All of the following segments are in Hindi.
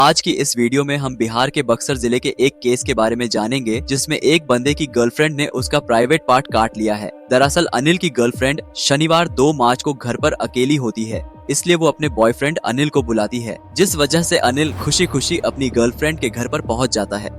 आज की इस वीडियो में हम बिहार के बक्सर जिले के एक केस के बारे में जानेंगे जिसमें एक बंदे की गर्लफ्रेंड ने उसका प्राइवेट पार्ट काट लिया है। दरअसल अनिल की गर्लफ्रेंड शनिवार 2 मार्च को घर पर अकेली होती है, इसलिए वो अपने बॉयफ्रेंड अनिल को बुलाती है, जिस वजह से अनिल खुशी खुशी अपनी गर्लफ्रेंड के घर पर पहुंच जाता है।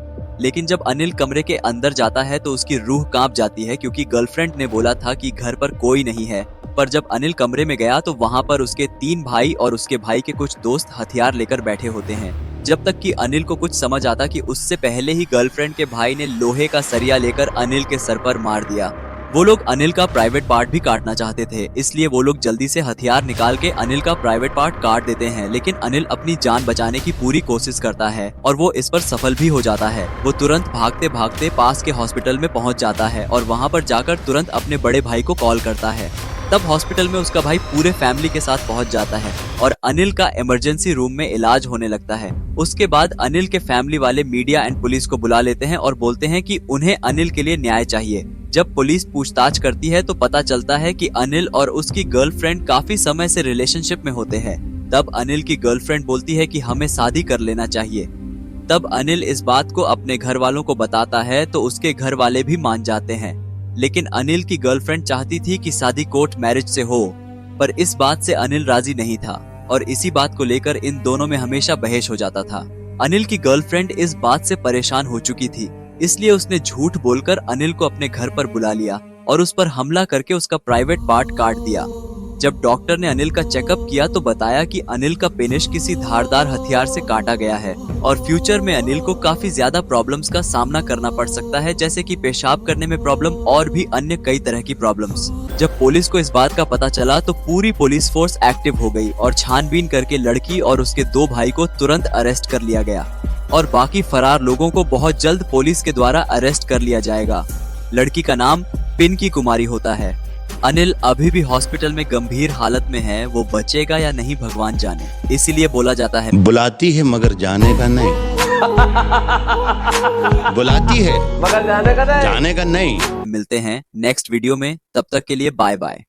लेकिन जब अनिल कमरे के अंदर जाता है तो उसकी रूह कांप जाती है, क्योंकि गर्लफ्रेंड ने बोला था कि घर पर कोई नहीं है। पर जब अनिल कमरे में गया तो वहाँ पर उसके 3 भाई और उसके भाई के कुछ दोस्त हथियार लेकर बैठे होते हैं। जब तक कि अनिल को कुछ समझ आता कि उससे पहले ही गर्लफ्रेंड के भाई ने लोहे का सरिया लेकर अनिल के सर पर मार दिया। वो लोग अनिल का प्राइवेट पार्ट भी काटना चाहते थे, इसलिए वो लोग जल्दी से हथियार निकाल के अनिल का प्राइवेट पार्ट काट देते हैं। लेकिन अनिल अपनी जान बचाने की पूरी कोशिश करता है और वो इस पर सफल भी हो जाता है। वो तुरंत भागते भागते पास के हॉस्पिटल में पहुंच जाता है और वहां पर जाकर तुरंत अपने बड़े भाई को कॉल करता है। तब हॉस्पिटल में उसका भाई पूरे फैमिली के साथ पहुंच जाता है और अनिल का इमरजेंसी रूम में इलाज होने लगता है। उसके बाद अनिल के फैमिली वाले मीडिया एंड पुलिस को बुला लेते हैं और बोलते हैं कि उन्हें अनिल के लिए न्याय चाहिए। जब पुलिस पूछताछ करती है तो पता चलता है कि अनिल और उसकी गर्लफ्रेंड काफी समय से रिलेशनशिप में होते हैं। तब अनिल की गर्लफ्रेंड बोलती है कि हमें शादी कर लेना चाहिए। तब अनिल इस बात को अपने घर वालों को बताता है तो उसके घर वाले भी मान जाते हैं। लेकिन अनिल की गर्लफ्रेंड चाहती थी कि शादी कोर्ट मैरिज से हो, पर इस बात से अनिल राजी नहीं था और इसी बात को लेकर इन दोनों में हमेशा बहस हो जाता था। अनिल की गर्लफ्रेंड इस बात से परेशान हो चुकी थी, इसलिए उसने झूठ बोलकर अनिल को अपने घर पर बुला लिया और उस पर हमला करके उसका प्राइवेट पार्ट काट दिया। जब डॉक्टर ने अनिल का चेकअप किया तो बताया कि अनिल का पेनिस किसी धारदार हथियार से काटा गया है और फ्यूचर में अनिल को काफी ज्यादा प्रॉब्लम्स का सामना करना पड़ सकता है, जैसे कि पेशाब करने में प्रॉब्लम और भी अन्य कई तरह की प्रॉब्लम्स। जब पुलिस को इस बात का पता चला तो पूरी पुलिस फोर्स एक्टिव हो गई और छानबीन करके लड़की और उसके 2 भाई को तुरंत अरेस्ट कर लिया गया और बाकी फरार लोगों को बहुत जल्द पुलिस के द्वारा अरेस्ट कर लिया जाएगा। लड़की का नाम पिंकी कुमारी होता है। अनिल अभी भी हॉस्पिटल में गंभीर हालत में है, वो बचेगा या नहीं भगवान जाने। इसीलिए बोला जाता है बुलाती है मगर जाने का नहीं। बुलाती है मगर जाने का नहीं। मिलते हैं नेक्स्ट वीडियो में, तब तक के लिए बाय बाय।